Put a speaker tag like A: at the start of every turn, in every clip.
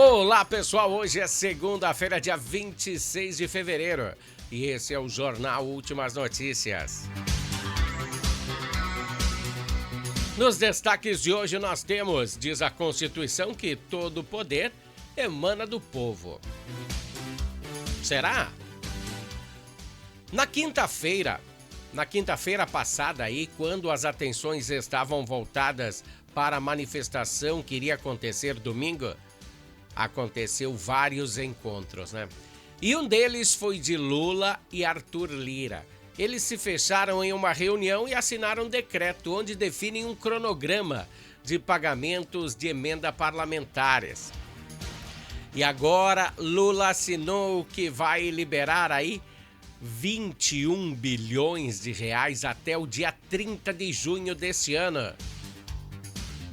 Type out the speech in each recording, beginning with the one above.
A: Olá pessoal, hoje é segunda-feira, dia 26 de fevereiro e esse é o Jornal Últimas Notícias. Nos destaques de hoje nós temos, diz a Constituição que todo poder emana do povo. Será? Na quinta-feira passada aí, quando as atenções estavam voltadas para a manifestação que iria acontecer domingo, aconteceu vários encontros, né? E um deles foi de Lula e Arthur Lira. Eles se fecharam em uma reunião e assinaram um decreto onde definem um cronograma de pagamentos de emenda parlamentares. E agora Lula assinou que vai liberar aí 21 bilhões de reais até o dia 30 de junho desse ano.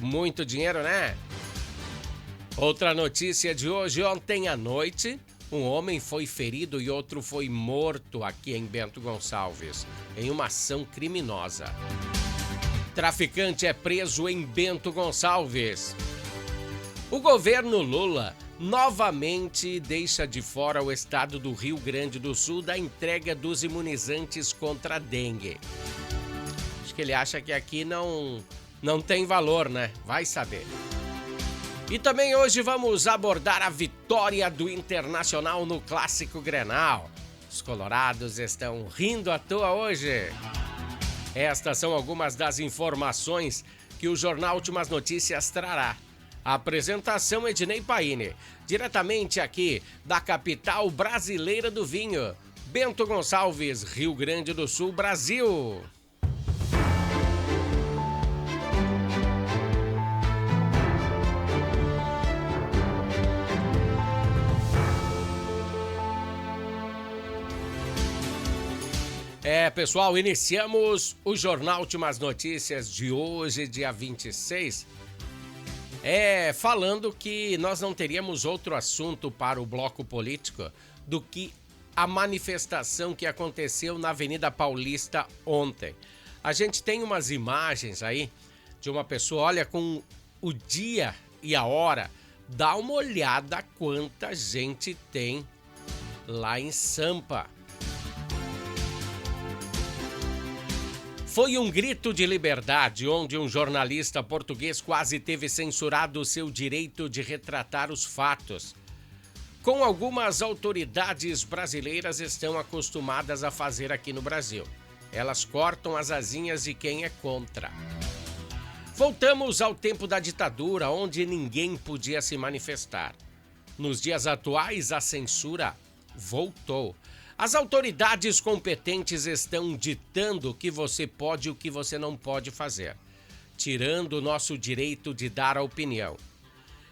A: Muito dinheiro, né? Outra notícia de hoje, ontem à noite, um homem foi ferido e outro foi morto aqui em Bento Gonçalves, em uma ação criminosa. Traficante é preso em Bento Gonçalves. O governo Lula novamente deixa de fora o estado do Rio Grande do Sul da entrega dos imunizantes contra a dengue. Acho que ele acha que aqui não tem valor, né? Vai saber. E também hoje vamos abordar a vitória do Internacional no Clássico Grenal. Os colorados estão rindo à toa hoje. Estas são algumas das informações que o Jornal Últimas Notícias trará. A apresentação é de Ednei Paine, diretamente aqui da capital brasileira do vinho, Bento Gonçalves, Rio Grande do Sul, Brasil. Pessoal, iniciamos o Jornal Últimas Notícias de hoje, dia 26, falando que nós não teríamos outro assunto para o bloco político do que a manifestação que aconteceu na Avenida Paulista ontem. A gente tem umas imagens aí de uma pessoa, olha, com o dia e a hora, dá uma olhada quanta gente tem lá em Sampa. Foi um grito de liberdade, onde um jornalista português quase teve censurado o seu direito de retratar os fatos. Como algumas autoridades brasileiras estão acostumadas a fazer aqui no Brasil. Elas cortam as asinhas de quem é contra. Voltamos ao tempo da ditadura, onde ninguém podia se manifestar. Nos dias atuais, a censura voltou. As autoridades competentes estão ditando o que você pode e o que você não pode fazer, tirando o nosso direito de dar a opinião.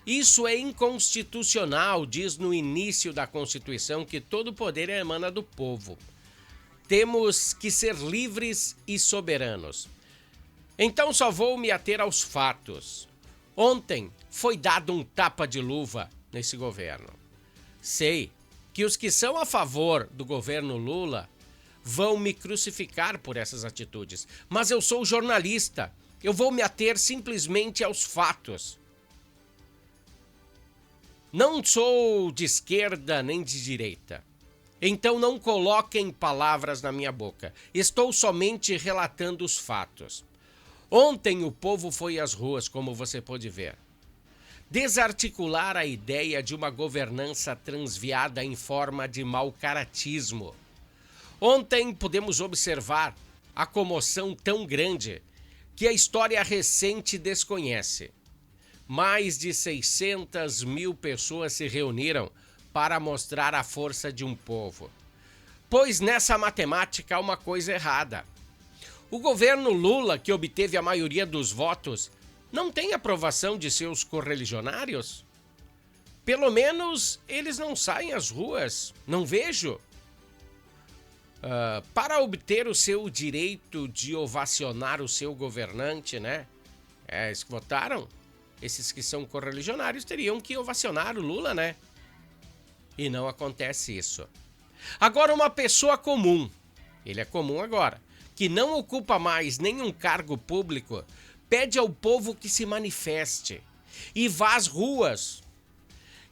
A: Isso é inconstitucional, diz no início da Constituição que todo poder emana do povo. Temos que ser livres e soberanos. Então só vou me ater aos fatos. Ontem foi dado um tapa de luva nesse governo. Sei que os que são a favor do governo Lula vão me crucificar por essas atitudes. Mas eu sou jornalista, eu vou me ater simplesmente aos fatos. Não sou de esquerda nem de direita. Então não coloquem palavras na minha boca. Estou somente relatando os fatos. Ontem o povo foi às ruas, como você pôde ver. Desarticular a ideia de uma governança transviada em forma de mau-caratismo. Ontem podemos observar a comoção tão grande que a história recente desconhece. Mais de 600 mil pessoas se reuniram para mostrar a força de um povo. Pois nessa matemática há uma coisa errada. O governo Lula, que obteve a maioria dos votos, não tem aprovação de seus correligionários? Pelo menos eles não saem às ruas, não vejo. Para obter o seu direito de ovacionar o seu governante, né? Eles que votaram, esses que são correligionários teriam que ovacionar o Lula, né? E não acontece isso. Agora uma pessoa comum, ele é comum agora, que não ocupa mais nenhum cargo público, pede ao povo que se manifeste e vá às ruas.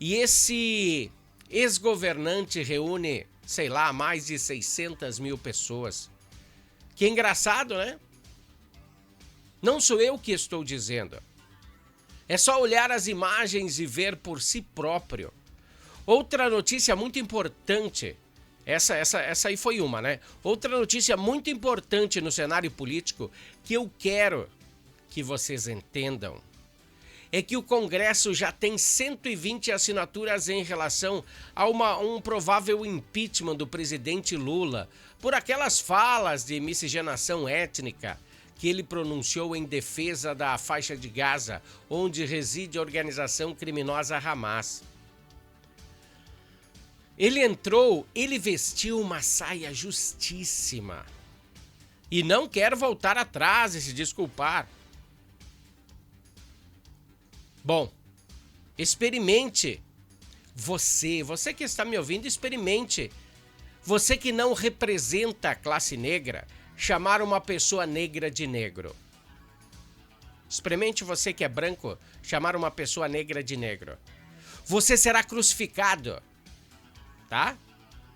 A: E esse ex-governante reúne, sei lá, mais de 600 mil pessoas. Que engraçado, né? Não sou eu que estou dizendo. É só olhar as imagens e ver por si próprio. Outra notícia muito importante, essa aí foi uma, né? Outra notícia muito importante no cenário político que eu quero que vocês entendam é que o Congresso já tem 120 assinaturas em relação a um provável impeachment do presidente Lula por aquelas falas de miscigenação étnica que ele pronunciou em defesa da faixa de Gaza, onde reside a organização criminosa Hamas. Ele vestiu uma saia justíssima e não quer voltar atrás e se desculpar. Bom, experimente. Você que está me ouvindo, experimente. Você que não representa a classe negra, chamar uma pessoa negra de negro. Experimente você que é branco, chamar uma pessoa negra de negro. Você será crucificado, tá?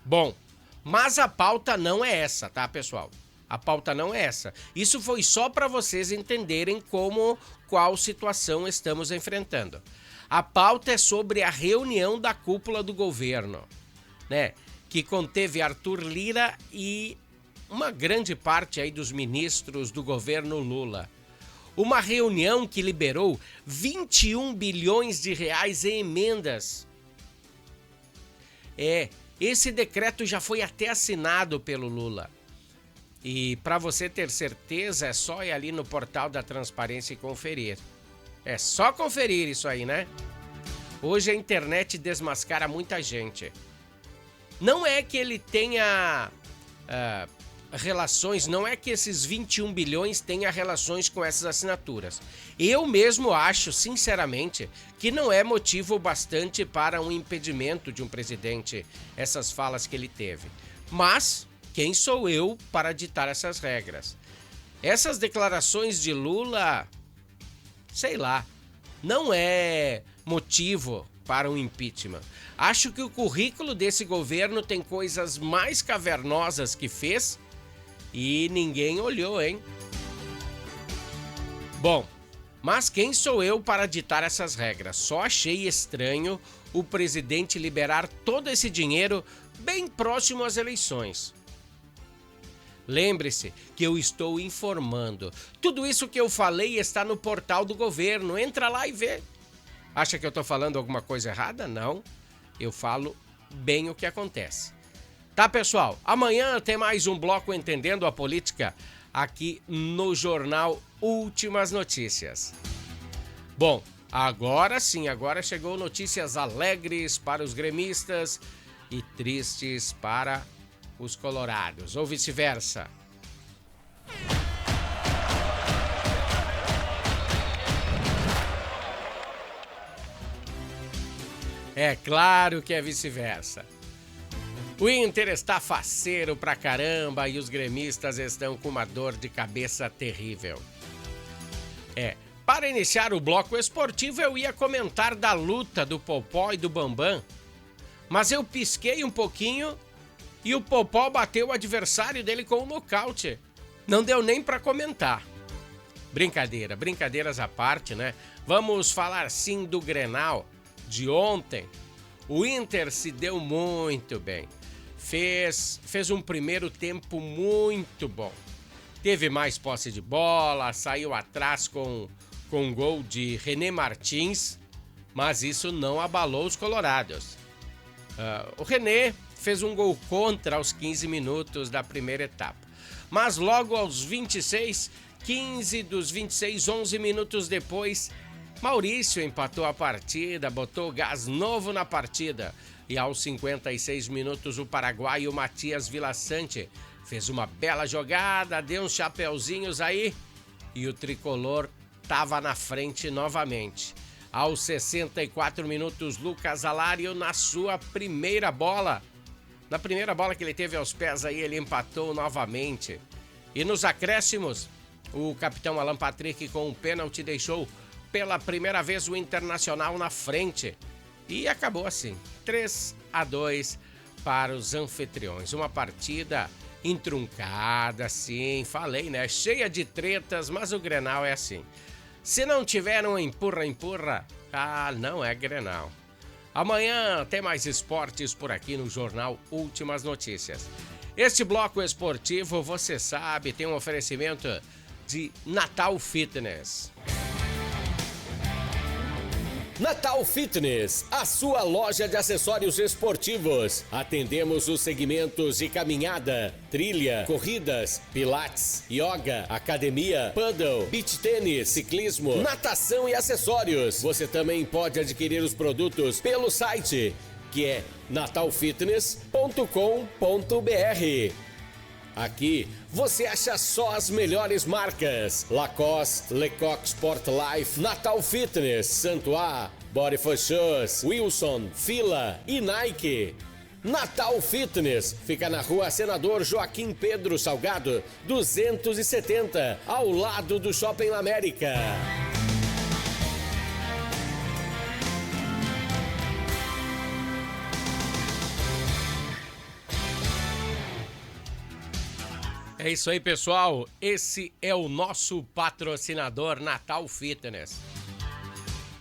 A: Bom, mas a pauta não é essa, tá, pessoal? A pauta não é essa. Isso foi só para vocês entenderem qual situação estamos enfrentando. A pauta é sobre a reunião da cúpula do governo, né? Que conteve Arthur Lira e uma grande parte aí dos ministros do governo Lula. Uma reunião que liberou 21 bilhões de reais em emendas. Esse decreto já foi até assinado pelo Lula. E para você ter certeza, é só ir ali no portal da Transparência e conferir. É só conferir isso aí, né? Hoje a internet desmascara muita gente. Não é que ele tenha relações, não é que esses 21 bilhões tenha relações com essas assinaturas. Eu mesmo acho, sinceramente, que não é motivo bastante para um impedimento de um presidente, essas falas que ele teve. Mas quem sou eu para ditar essas regras? Essas declarações de Lula, sei lá, não é motivo para um impeachment. Acho que o currículo desse governo tem coisas mais cavernosas que fez e ninguém olhou, hein? Bom, mas quem sou eu para ditar essas regras? Só achei estranho o presidente liberar todo esse dinheiro bem próximo às eleições. Lembre-se que eu estou informando. Tudo isso que eu falei está no portal do governo. Entra lá e vê. Acha que eu estou falando alguma coisa errada? Não. Eu falo bem o que acontece. Tá, pessoal? Amanhã tem mais um bloco Entendendo a Política aqui no Jornal Últimas Notícias. Bom, agora sim, agora chegou notícias alegres para os gremistas e tristes para os colorados, ou vice-versa. É claro que é vice-versa. O Inter está faceiro pra caramba e os gremistas estão com uma dor de cabeça terrível. Para iniciar o bloco esportivo eu ia comentar da luta do Popó e do Bambam, mas eu pisquei um pouquinho e o Popó bateu o adversário dele com um nocaute. Não deu nem pra comentar. Brincadeiras à parte, né? Vamos falar sim do Grenal de ontem. O Inter se deu muito bem. Fez um primeiro tempo muito bom. Teve mais posse de bola, saiu atrás com um gol de René Martins, mas isso não abalou os colorados. O René fez um gol contra aos 15 minutos da primeira etapa. Mas logo aos 26, 15 dos 26, 11 minutos depois, Maurício empatou a partida, botou gás novo na partida. E aos 56 minutos o paraguaio Matias Villassante fez uma bela jogada, deu uns chapeuzinhos aí e o tricolor estava na frente novamente. Aos 64 minutos, Lucas Alário na sua primeira bola. Na primeira bola que ele teve aos pés aí, ele empatou novamente. E nos acréscimos, o capitão Alan Patrick com um pênalti deixou pela primeira vez o Internacional na frente. E acabou assim, 3-2 para os anfitriões. Uma partida entruncada, sim, falei, né? Cheia de tretas, mas o Grenal é assim. Se não tiver um empurra-empurra, não é Grenal. Amanhã tem mais esportes por aqui no Jornal Últimas Notícias. Este bloco esportivo, você sabe, tem um oferecimento de Natal Fitness.
B: Natal Fitness, a sua loja de acessórios esportivos. Atendemos os segmentos de caminhada, trilha, corridas, pilates, yoga, academia, paddle, beach tênis, ciclismo, natação e acessórios. Você também pode adquirir os produtos pelo site, que é natalfitness.com.br. Aqui você acha só as melhores marcas: Lacoste, Lecoq Sport Life, Natal Fitness, Santois, Body for Shoes, Wilson, Fila e Nike. Natal Fitness fica na rua Senador Joaquim Pedro Salgado, 270, ao lado do Shopping América.
A: É isso aí, pessoal. Esse é o nosso patrocinador Natal Fitness.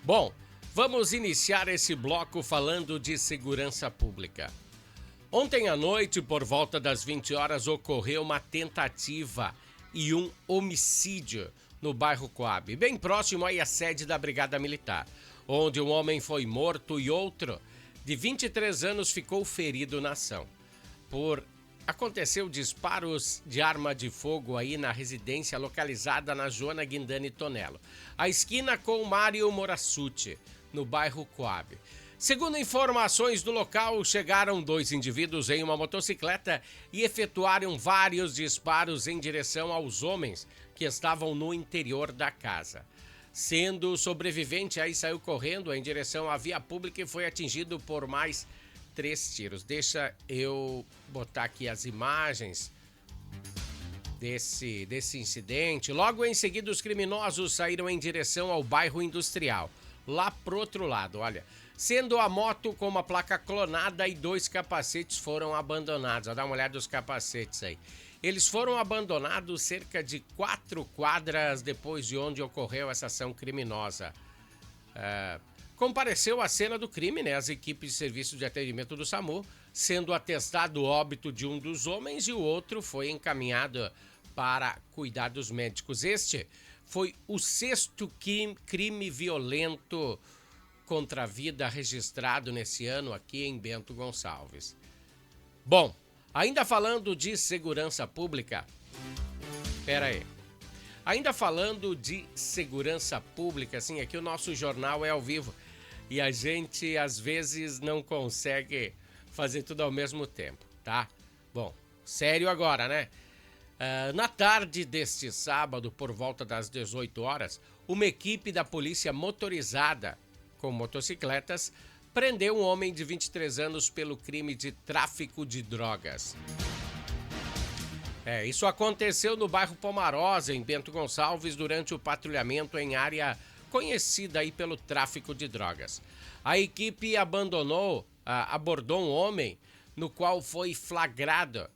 A: Bom, vamos iniciar esse bloco falando de segurança pública. Ontem à noite, por volta das 20 horas, ocorreu uma tentativa e um homicídio no bairro Coab, bem próximo aí à sede da Brigada Militar, onde um homem foi morto e outro, de 23 anos, ficou ferido na ação. Aconteceu disparos de arma de fogo aí na residência localizada na Joana Guindani Tonello, a esquina com Mário Morassuti, no bairro Coab. Segundo informações do local, chegaram 2 indivíduos em uma motocicleta e efetuaram vários disparos em direção aos homens que estavam no interior da casa. Sendo o sobrevivente, aí saiu correndo em direção à via pública e foi atingido por mais 3 tiros. Deixa eu botar aqui as imagens desse incidente. Logo em seguida, os criminosos saíram em direção ao bairro Industrial, lá pro outro lado, olha. Sendo a moto com uma placa clonada e 2 capacetes foram abandonados. Dá uma olhada nos capacetes aí. Eles foram abandonados cerca de 4 quadras depois de onde ocorreu essa ação criminosa. Compareceu à cena do crime, né, as equipes de serviço de atendimento do SAMU, sendo atestado o óbito de um dos homens e o outro foi encaminhado para cuidados médicos. Este foi o 6º crime violento contra a vida registrado nesse ano aqui em Bento Gonçalves. Bom, ainda falando de segurança pública, ainda falando de segurança pública, assim, aqui o nosso jornal é ao vivo e a gente às vezes não consegue fazer tudo ao mesmo tempo, tá? Bom, sério agora, né? Na tarde deste sábado, por volta das 18 horas, uma equipe da polícia motorizada com motocicletas prendeu um homem de 23 anos pelo crime de tráfico de drogas. Isso aconteceu no bairro Pomarosa, em Bento Gonçalves, durante o patrulhamento em área conhecida aí pelo tráfico de drogas. A equipe abordou um homem no qual foi flagrado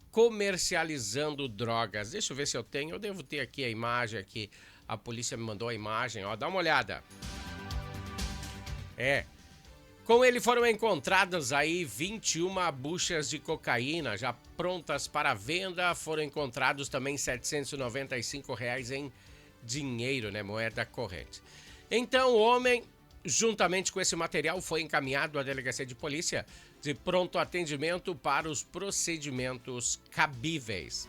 A: comercializando drogas. Deixa eu ver se eu devo ter aqui a imagem aqui. A polícia me mandou a imagem, ó, dá uma olhada. Com ele foram encontradas aí 21 buchas de cocaína já prontas para venda. Foram encontrados também R$ 795 em dinheiro, né, moeda corrente. Então o homem, juntamente com esse material, foi encaminhado à delegacia de polícia de pronto atendimento para os procedimentos cabíveis.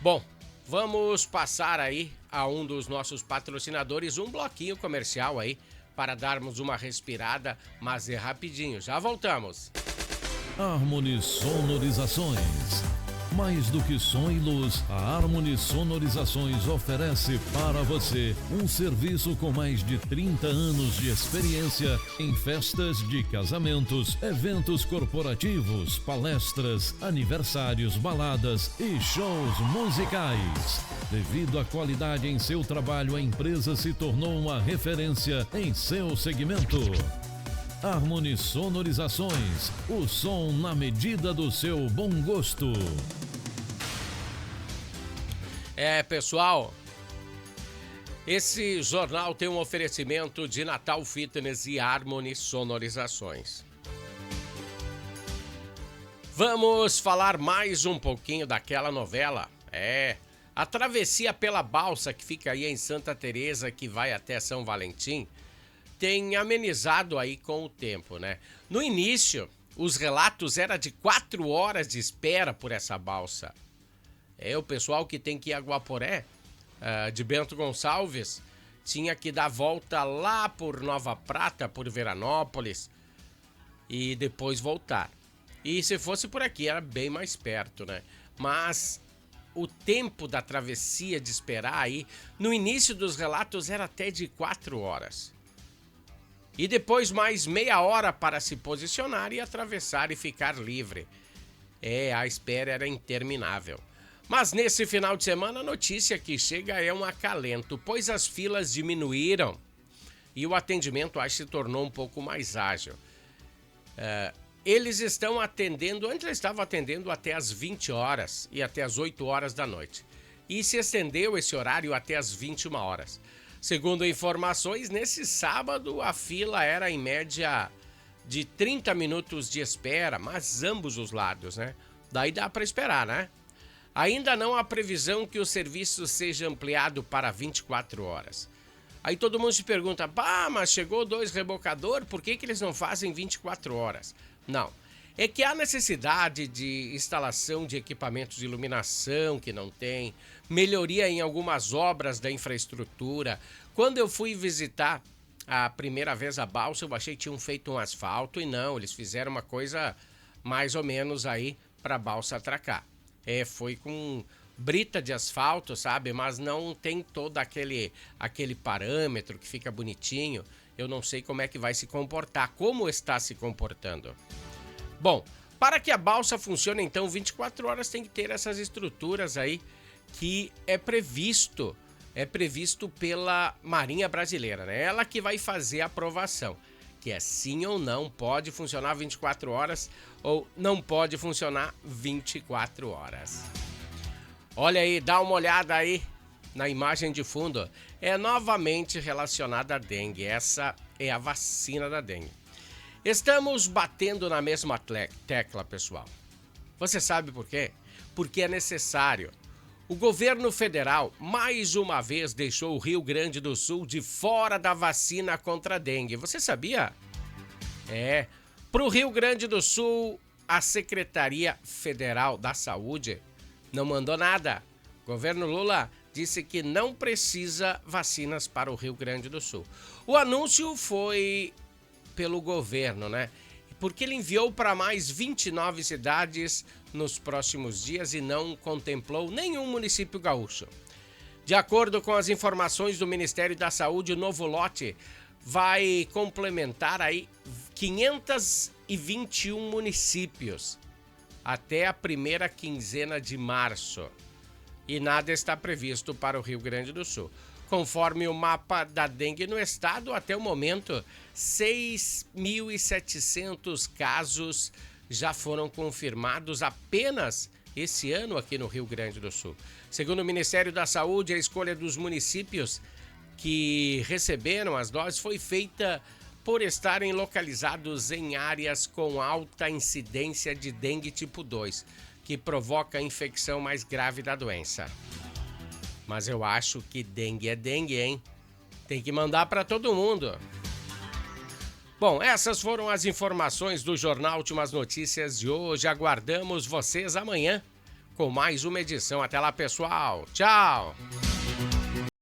A: Bom, vamos passar aí a um dos nossos patrocinadores, um bloquinho comercial aí, para darmos uma respirada, mas é rapidinho. Já voltamos.
C: Harmony Sonorizações. Mais do que som e luz, a Harmony Sonorizações oferece para você um serviço com mais de 30 anos de experiência em festas de casamentos, eventos corporativos, palestras, aniversários, baladas e shows musicais. Devido à qualidade em seu trabalho, a empresa se tornou uma referência em seu segmento. Harmony Sonorizações, o som na medida do seu bom gosto.
A: Pessoal, esse jornal tem um oferecimento de Natal Fitness e Harmony Sonorizações. Vamos falar mais um pouquinho daquela novela. A travessia pela balsa que fica aí em Santa Teresa, que vai até São Valentim, tem amenizado aí com o tempo, né? No início, os relatos eram de 4 horas de espera por essa balsa. O pessoal que tem que ir a Guaporé, de Bento Gonçalves, tinha que dar volta lá por Nova Prata, por Veranópolis, e depois voltar. E se fosse por aqui, era bem mais perto, né? Mas o tempo da travessia de esperar aí, no início dos relatos, era até de 4 horas. E depois mais meia hora para se posicionar e atravessar e ficar livre. A espera era interminável. Mas nesse final de semana a notícia que chega é um acalento, pois as filas diminuíram e o atendimento se tornou um pouco mais ágil. Eles estão atendendo, antes eles estavam atendendo até as 20 horas e até as 8 horas da noite. E se estendeu esse horário até as 21 horas. Segundo informações, nesse sábado a fila era em média de 30 minutos de espera, mas ambos os lados, né? Daí dá para esperar, né? Ainda não há previsão que o serviço seja ampliado para 24 horas. Aí todo mundo se pergunta, mas chegou 2 rebocadores, por que eles não fazem 24 horas? Não, é que há necessidade de instalação de equipamentos de iluminação que não tem, melhoria em algumas obras da infraestrutura. Quando eu fui visitar a primeira vez a balsa, eu achei que tinham feito um asfalto e não, eles fizeram uma coisa mais ou menos aí para a balsa atracar. Foi com brita de asfalto, sabe? Mas não tem todo aquele parâmetro que fica bonitinho. Eu não sei como é que vai se comportar, como está se comportando. Bom, para que a balsa funcione, então, 24 horas tem que ter essas estruturas aí que é previsto pela Marinha Brasileira, né? Ela que vai fazer a aprovação, que é sim ou não pode funcionar 24 horas ou não pode funcionar 24 horas. Olha aí, dá uma olhada aí na imagem de fundo. É novamente relacionada à dengue. Essa é a vacina da dengue. Estamos batendo na mesma tecla, pessoal. Você sabe por quê? Porque é necessário. O governo federal, mais uma vez, deixou o Rio Grande do Sul de fora da vacina contra a dengue. Você sabia? Para o Rio Grande do Sul, a Secretaria Federal da Saúde não mandou nada. O governo Lula disse que não precisa vacinas para o Rio Grande do Sul. O anúncio foi pelo governo, né? Porque ele enviou para mais 29 cidades nos próximos dias e não contemplou nenhum município gaúcho. De acordo com as informações do Ministério da Saúde, o novo lote vai complementar aí 521 municípios até a primeira quinzena de março. E nada está previsto para o Rio Grande do Sul. Conforme o mapa da dengue no estado, até o momento, 6.700 casos já foram confirmados apenas esse ano aqui no Rio Grande do Sul. Segundo o Ministério da Saúde, a escolha dos municípios que receberam as doses foi feita por estarem localizados em áreas com alta incidência de dengue tipo 2, que provoca a infecção mais grave da doença. Mas eu acho que dengue é dengue, hein? Tem que mandar para todo mundo. Bom, essas foram as informações do Jornal Últimas Notícias de hoje. Aguardamos vocês amanhã com mais uma edição. Até lá, pessoal. Tchau!